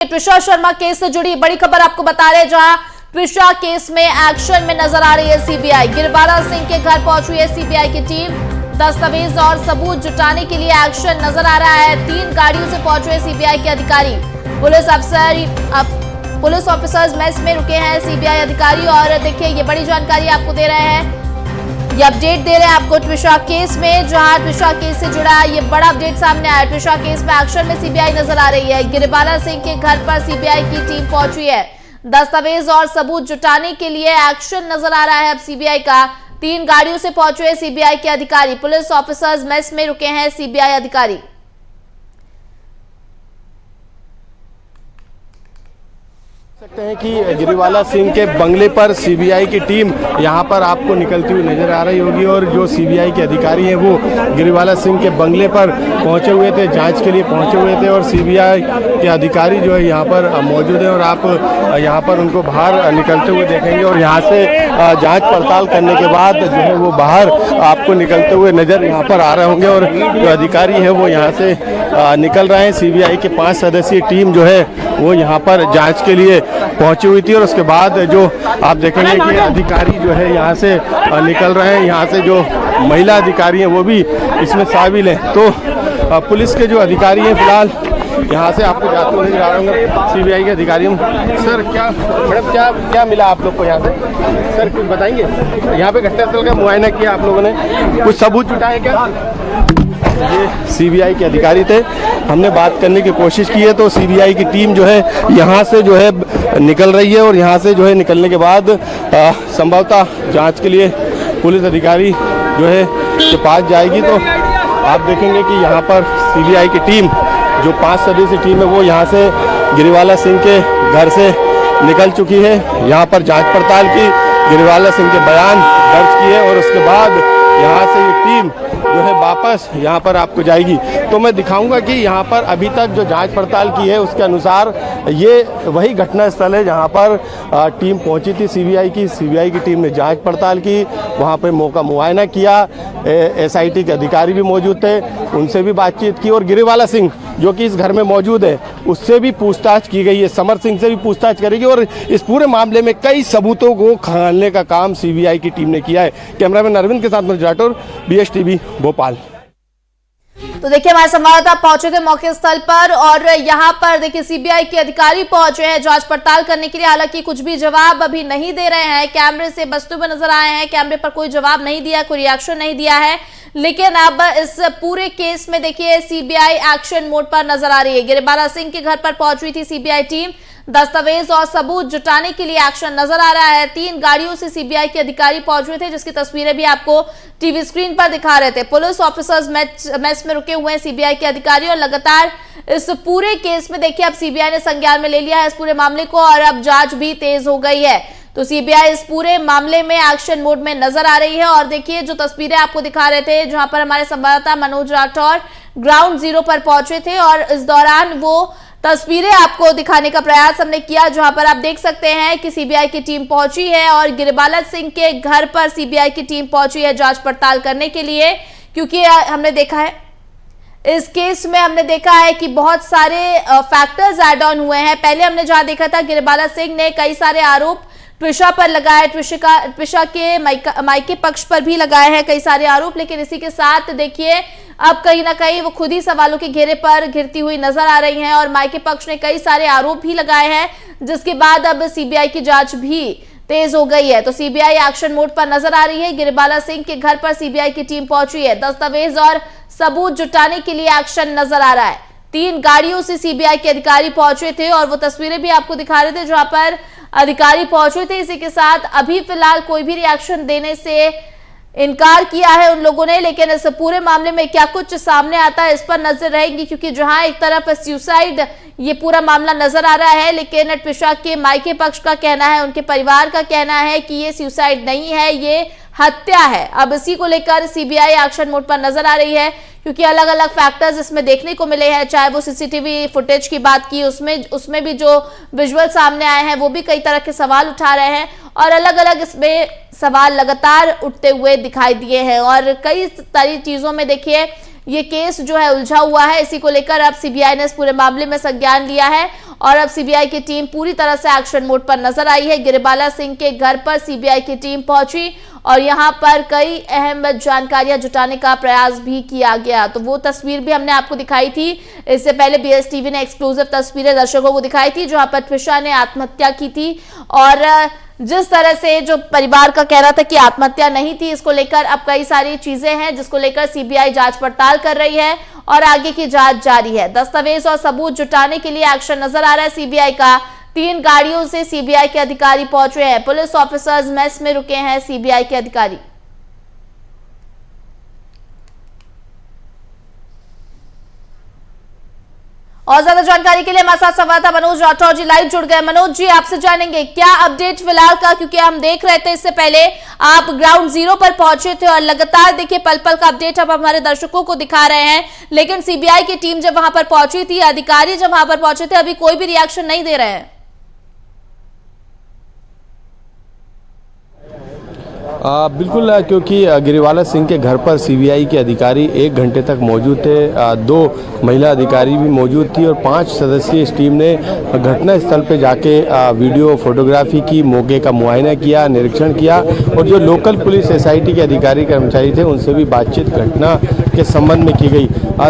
त्विषा Sharma case से जुड़ी बड़ी खबर आपको बता रहे, जहां त्विषा केस में एक्शन में नजर आ रही है सीबीआई। गिरबाला सिंह के घर पहुंची है सीबीआई की टीम। दस्तावेज और सबूत जुटाने के लिए एक्शन नजर आ रहा है। 3 गाड़ियों से पहुंचे सीबीआई के अधिकारी। पुलिस ऑफिसर्स मेस में रुके हैं सीबीआई अधिकारी। और देखिए, ये बड़ी जानकारी आपको दे रहे हैं, ये अपडेट दे रहे हैं आपको त्विषा केस में, जहां त्विषा केस से जुड़ा ये बड़ा अपडेट सामने आया। त्विषा केस में एक्शन में सीबीआई नजर आ रही है। गिरबाला सिंह के घर पर सीबीआई की टीम पहुंची है। दस्तावेज और सबूत जुटाने के लिए एक्शन नजर आ रहा है अब सीबीआई का। 3 गाड़ियों से पहुंचे सीबीआई के अधिकारी। पुलिस ऑफिसर्स मेस में रुके हैं सीबीआई अधिकारी। सकते हैं कि गिरिबाला सिंह के बंगले पर सीबीआई की टीम यहां पर आपको निकलती हुई नजर आ रही होगी। और जो सीबीआई के अधिकारी हैं वो गिरिबाला सिंह के बंगले पर पहुंचे हुए थे, जांच के लिए पहुंचे हुए थे। और सीबीआई के अधिकारी जो है यहां पर मौजूद हैं और आप यहां पर उनको बाहर निकलते हुए देखेंगे। और यहां से जांच पड़ताल करने के बाद जो है वो बाहर आपको निकलते हुए नजर यहां पर आ रहे होंगे। और जो अधिकारी हैं वो यहां से निकल रहे हैं। सीबीआई के 5 सदस्यीय टीम जो है वो यहाँ पर जांच के लिए पहुंची हुई थी। और उसके बाद जो आप देखेंगे कि अधिकारी जो है यहाँ से निकल रहे हैं। यहाँ से जो महिला अधिकारी हैं वो भी इसमें शामिल हैं। तो पुलिस के जो अधिकारी हैं फिलहाल यहाँ से आपको जाते हुए नजर आ रहे होंगे सीबीआई के अधिकारी। सर मैडम क्या मिला आप लोग को यहाँ से? सर कुछ बताएंगे? यहाँ पे घटनास्थल का मुआयना किया आप लोगों ने, कुछ सबूत जुटाए क्या? ये सीबीआई के अधिकारी थे, हमने बात करने की कोशिश की है। तो सीबीआई की टीम जो है यहाँ से जो है निकल रही है। और यहाँ से जो है निकलने के बाद संभवतः जांच के लिए पुलिस अधिकारी जो है के पास जाएगी। तो आप देखेंगे कि यहाँ पर सीबीआई की टीम जो 5 सदस्यीय टीम है वो यहाँ से गिरिबाला सिंह के घर से निकल चुकी है। यहाँ पर जाँच पड़ताल की, गिरिबाला सिंह के बयान दर्ज किए और उसके बाद यहाँ से ये टीम जो है वापस यहाँ पर आपको जाएगी। तो मैं दिखाऊंगा कि यहाँ पर अभी तक जो जांच पड़ताल की है उसके अनुसार ये वही घटना स्थल है जहाँ पर टीम पहुँची थी सीबीआई की टीम ने जांच पड़ताल की, वहाँ पर मौका मुआयना किया। एसआईटी के अधिकारी भी मौजूद थे, उनसे भी बातचीत की। और गिरिबाला सिंह जो कि इस घर में मौजूद है उससे भी पूछताछ की गई है, समर सिंह से भी पूछताछ करेगी। और इस पूरे मामले में कई सबूतों को खंगालने का काम सीबीआई की टीम ने किया है। कैमरामैन अरविंद के साथ मनोज राठौर, BSTV भोपाल। तो देखिए, हमारे संवाददाता पहुंचे थे मौके स्थल पर और यहाँ पर देखिए सीबीआई के अधिकारी पहुंचे हैं जांच पड़ताल करने के लिए। हालांकि कुछ भी जवाब अभी नहीं दे रहे हैं, कैमरे से बचते हुए नजर आए हैं, कैमरे पर कोई जवाब नहीं दिया, कोई रिएक्शन नहीं दिया है। लेकिन अब इस पूरे केस में देखिए सीबीआई एक्शन मोड पर नजर आ रही है। गिरिबाला सिंह के घर पर पहुंची थी सीबीआई टीम। दस्तावेज और सबूत जुटाने के लिए एक्शन नजर आ रहा है। 3 गाड़ियों से सीबीआई के अधिकारी पहुंचे थे, जिसकी तस्वीरें भी आपको टीवी स्क्रीन पर दिखा रहे थे। पुलिस ऑफिसर्स मेस में रुके हुए हैं सीबीआई के अधिकारी। और लगातार इस पूरे केस में देखिए अब सीबीआई ने संज्ञान में ले लिया है इस पूरे मामले को और अब जांच भी तेज हो गई है। तो सीबीआई इस पूरे मामले में एक्शन मोड में नजर आ रही है। और देखिए जो तस्वीरें आपको दिखा रहे थे, जहां पर हमारे संवाददाता मनोज राठौर ग्राउंड जीरो पर पहुंचे थे और इस दौरान वो तस्वीरें आपको दिखाने का प्रयास हमने किया, जहां पर आप देख सकते हैं कि सीबीआई की टीम पहुंची है और गिरिबाला सिंह के घर पर सीबीआई की टीम पहुंची है जांच पड़ताल करने के लिए। क्योंकि हमने देखा है इस केस में, हमने देखा है कि बहुत सारे फैक्टर्स ऐड ऑन हुए हैं। पहले हमने जहां देखा था गिरिबाला सिंह ने कई सारे आरोप त्विषा पर लगाए, त्विषा के मायके पक्ष पर भी लगाए हैं कई सारे आरोप। लेकिन इसी के साथ देखिए अब कहीं ना कहीं वो खुद ही सवालों के घेरे पर घिरती हुई नजर आ रही हैं और मायके पक्ष ने कई सारे आरोप भी लगाए हैं, जिसके बाद अब सीबीआई की जांच भी तेज हो गई है। तो सीबीआई एक्शन मोड पर नजर आ रही है। गिरिबाला सिंह के घर पर सीबीआई की टीम पहुंची है। दस्तावेज और सबूत जुटाने के लिए एक्शन नजर आ रहा है। 3 गाड़ियों से सीबीआई के अधिकारी पहुंचे थे और वो तस्वीरें भी आपको दिखा रहे थे जहां पर अधिकारी पहुंचे थे। इसी के साथ अभी फिलहाल कोई भी रिएक्शन देने से इनकार किया है उन लोगों ने। लेकिन इस पूरे मामले में क्या कुछ सामने आता है इस पर नजर रहेगी, क्योंकि जहां एक तरफ सुसाइड ये पूरा मामला नजर आ रहा है, लेकिन त्विषा के मायके पक्ष का कहना है, उनके परिवार का कहना है कि ये सुसाइड नहीं है, ये हत्या है। अब इसी को लेकर सीबीआई एक्शन मोड पर नजर आ रही है, क्योंकि अलग अलग फैक्टर्स इसमें देखने को मिले हैं। चाहे वो सीसीटीवी फुटेज की बात की, उसमें भी जो विजुअल सामने आए हैं वो भी कई तरह के सवाल उठा रहे हैं और अलग अलग इसमें सवाल लगातार उठते हुए दिखाई दिए हैं। और कई सारी चीजों में देखिए ये केस जो है उलझा हुआ है। इसी को लेकर अब सीबीआई ने इस पूरे मामले में संज्ञान लिया है और अब सीबीआई की टीम पूरी तरह से एक्शन मोड पर नजर आई है। गिरिबाला सिंह के घर पर सीबीआई की टीम पहुंची और यहां पर कई अहम जानकारियां जुटाने का प्रयास भी किया गया। तो वो तस्वीर भी हमने आपको दिखाई थी, इससे पहले BSTV ने एक्सक्लूसिव तस्वीरें दर्शकों को दिखाई थी जहां पर ट्विशा ने आत्महत्या की थी। और जिस तरह से जो परिवार का कहना था कि आत्महत्या नहीं थी, इसको लेकर अब कई सारी चीजें हैं जिसको लेकर सीबीआई जांच पड़ताल कर रही है और आगे की जांच जारी है। दस्तावेज और सबूत जुटाने के लिए एक्शन नजर आ रहा है सीबीआई का। 3 गाड़ियों से सीबीआई के अधिकारी पहुंचे हैं। पुलिस ऑफिसर्स मेस में रुके हैं सीबीआई के अधिकारी। और ज्यादा जानकारी के लिए हमारे साथ संवाददाता मनोज राठौर जी लाइव जुड़ गए। मनोज जी, आपसे जानेंगे क्या अपडेट फिलहाल का, क्योंकि हम देख रहे थे इससे पहले आप ग्राउंड जीरो पर पहुंचे थे और लगातार देखिए पल पल का अपडेट अब हमारे दर्शकों को दिखा रहे हैं। लेकिन सीबीआई की टीम जब वहां पर पहुंची थी, अधिकारी जब वहां पर पहुंचे थे, अभी कोई भी रिएक्शन नहीं दे रहे हैं। बिल्कुल, क्योंकि गिरिवाला सिंह के घर पर सीबीआई के अधिकारी 1 घंटे तक मौजूद थे। 2 महिला अधिकारी भी मौजूद थी और 5 सदस्यीय इस टीम ने घटना स्थल पर जाके वीडियो फोटोग्राफी की, मौके का मुआयना किया, निरीक्षण किया और जो लोकल पुलिस SIT के अधिकारी कर्मचारी थे उनसे भी बातचीत घटना के संबंध में की गई।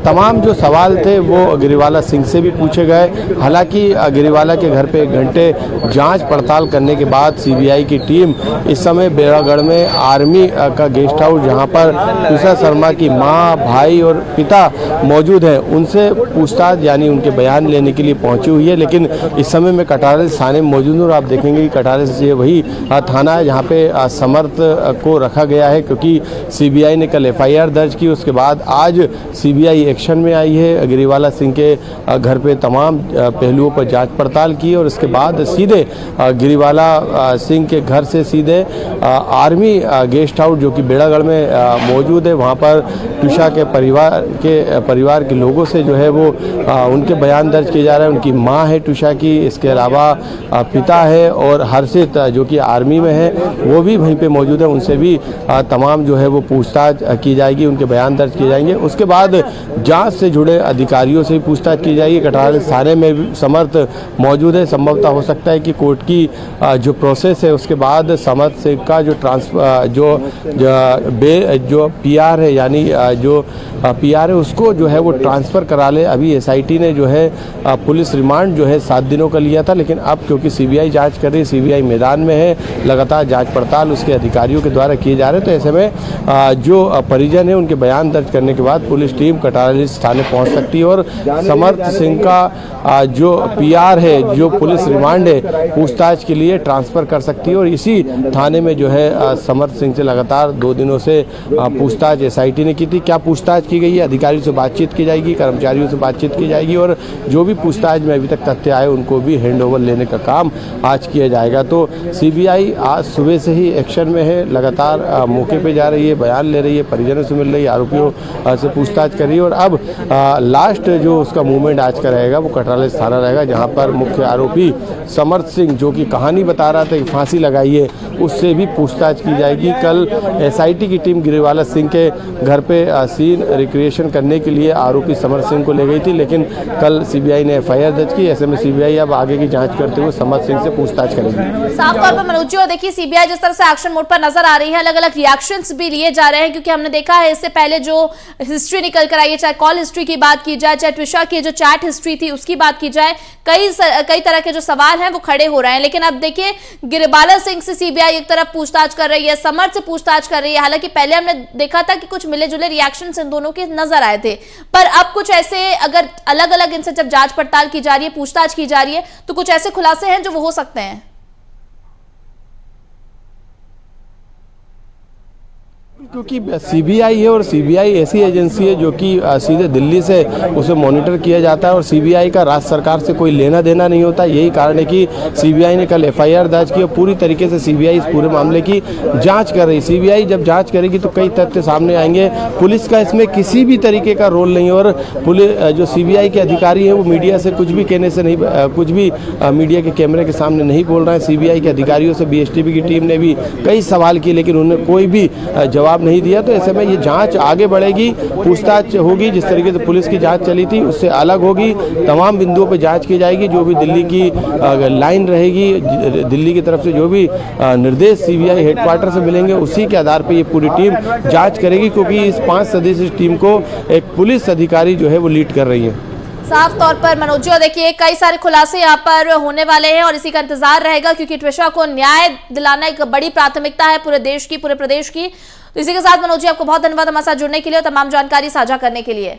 तमाम जो सवाल थे वो गिरिवाला सिंह से भी पूछे गए। हालांकि गिरिवाला के घर पे 1 घंटे जांच पड़ताल करने के बाद सीबीआई की टीम इस समय बेड़ागढ़ में आर्मी का गेस्ट हाउस, जहां पर ट्विशा शर्मा की मां, भाई और पिता मौजूद हैं, उनसे पूछताछ यानी उनके बयान लेने के लिए पहुंची हुई है। लेकिन इस समय में कटारल थाने में मौजूद हूँ और आप देखेंगे कि कटारल से वही थाना है जहाँ पे समर्थ को रखा गया है, क्योंकि सीबीआई ने कल FIR दर्ज की। उसके बाद आज सीबीआई एक्शन में आई है। गिरिवाला सिंह के घर पे तमाम पहलुओं पर जांच पड़ताल की और इसके बाद सीधे गिरिवाला सिंह के घर से सीधे आर्मी गेस्ट हाउस जो कि बेड़ागढ़ में मौजूद है, वहाँ पर ट्विशा के परिवार के लोगों से जो है वो उनके बयान दर्ज किए जा रहे हैं। उनकी माँ है ट्विशा की, इसके अलावा पिता है और हर्षित जो कि आर्मी में है वो भी वहीं पे मौजूद है। उनसे भी तमाम जो है वो पूछताछ की जाएगी, उनके बयान दर्ज किए जाएंगे। उसके बाद जांच से जुड़े अधिकारियों से भी पूछताछ की जाएगी। कटारल थाने में भी समर्थ मौजूद है। संभवतः हो सकता है कि कोर्ट की जो प्रोसेस है उसके बाद समर्थ सिंह का जो PR है यानी जो PR है उसको जो है वो ट्रांसफ़र करा ले। अभी SIT ने जो है पुलिस रिमांड जो है 7 दिनों का लिया था, लेकिन अब क्योंकि सीबीआई जांच कर रही है, सीबीआई मैदान में है, लगातार जांच पड़ताल उसके अधिकारियों के द्वारा किए जा रहे हैं, तो ऐसे में जो परिजन है उनके बयान दर्ज करने के बाद पुलिस टीम कटारल थाने पहुंच सकती है और समर्थ सिंह का जो PR है, जो पुलिस रिमांड है, पूछताछ के लिए ट्रांसफ़र कर सकती है। और इसी थाने में जो है समर्थ सिंह से लगातार 2 दिनों से पूछताछ SIT ने की थी। क्या पूछताछ की गई है, अधिकारियों से बातचीत की जाएगी, कर्मचारियों से बातचीत की जाएगी और जो भी पूछताछ में अभी तक तथ्य आए उनको भी हैंडओवर लेने का काम आज किया जाएगा। तो सीबीआई आज सुबह से ही एक्शन में है, लगातार मौके पे जा रही है, बयान ले रही है, परिजनों से मिल रही है, आरोपियों से पूछताछ कर रही है और अब लास्ट जो उसका मूवमेंट आज का रहेगा वो कटारल थाना रहेगा, जहाँ पर मुख्य आरोपी समर्थ सिंह जो कि कहानी बता रहा था कि फांसी लगाई है, उससे भी पूछताछ की जाएगी। कल SIT की टीम गिरिवाला सिंह के घर पे सीन रिक्रिएशन करने के लिए आरोपी समर्थ सिंह को ले गई थी, लेकिन कल सीबीआई ने FIR दर्ज की। ऐसे में सीबीआई अब आगे की जांच करते हुए समर्थ सिंह से पूछताछ करेगी। साफ तौर पर मनोज जी, और देखिए सीबीआई जिस तरह से एक्शन मोड पर नजर आ रही है, अलग अलग रिएक्शंस भी लिए जा रहे हैं, क्योंकि हमने देखा है इससे पहले जो हिस्ट्री निकल कर आई है, चाहे कॉल हिस्ट्री की बात की जाए, चाहे ट्विशा की जो चैट हिस्ट्री थी उसकी बात की जाए, कई तरह के जो सवाल हैं वो खड़े हो रहे हैं। लेकिन अब देखिए गिरिबाला सिंह से सीबीआई एक तरफ पूछताछ कर रही है, समर्थ से पूछताछ कर रही है। हालांकि पहले हमने देखा था कि कुछ मिले जुले रिएक्शंस इन दोनों के नजर आए थे, पर अब कुछ ऐसे अगर अलग अलग इनसे जब जांच पड़ताल की जा रही है, पूछताछ की जा रही है, तो कुछ ऐसे खुलासे हैं जो वो हो सकते हैं। क्योंकि सीबीआई है और सीबीआई ऐसी एजेंसी है जो कि सीधे दिल्ली से उसे मॉनिटर किया जाता है और सीबीआई का राज्य सरकार से कोई लेना देना नहीं होता। यही कारण है कि सीबीआई ने कल FIR दर्ज की और पूरी तरीके से सीबीआई इस पूरे मामले की जांच कर रही है। सीबीआई जब जांच करेगी तो कई तथ्य सामने आएंगे। पुलिस का इसमें किसी भी तरीके का रोल नहीं है और पुलिस जो सीबीआई के अधिकारी हैं वो मीडिया से कुछ भी कहने से नहीं, कुछ भी मीडिया के कैमरे के सामने नहीं बोल रहे हैं। सीबीआई के अधिकारियों से BSTV की टीम ने भी कई सवाल किए, लेकिन उन्होंने कोई भी जवाब नहीं दिया तो ऐसे में ये जांच आगे बढ़ेगी, पूछताछ होगी। जिस तरीके से पुलिस की जांच चली थी उससे अलग होगी, तमाम बिंदुओं पर जांच की जाएगी। जो भी दिल्ली की लाइन रहेगी, दिल्ली की तरफ से जो भी निर्देश सीबीआई हेडक्वार्टर से मिलेंगे, उसी के आधार पर ये पूरी टीम जाँच करेगी, क्योंकि इस 5 सदस्यीय टीम को एक पुलिस अधिकारी जो है वो लीड कर रही है। साफ तौर पर मनोज जी, और देखिए कई सारे खुलासे यहाँ पर होने वाले हैं और इसी का इंतजार रहेगा, क्योंकि ट्विशा को न्याय दिलाना एक बड़ी प्राथमिकता है पूरे देश की, पूरे प्रदेश की। तो इसी के साथ मनोज जी, आपको बहुत धन्यवाद हमारे साथ जुड़ने के लिए और तमाम जानकारी साझा करने के लिए।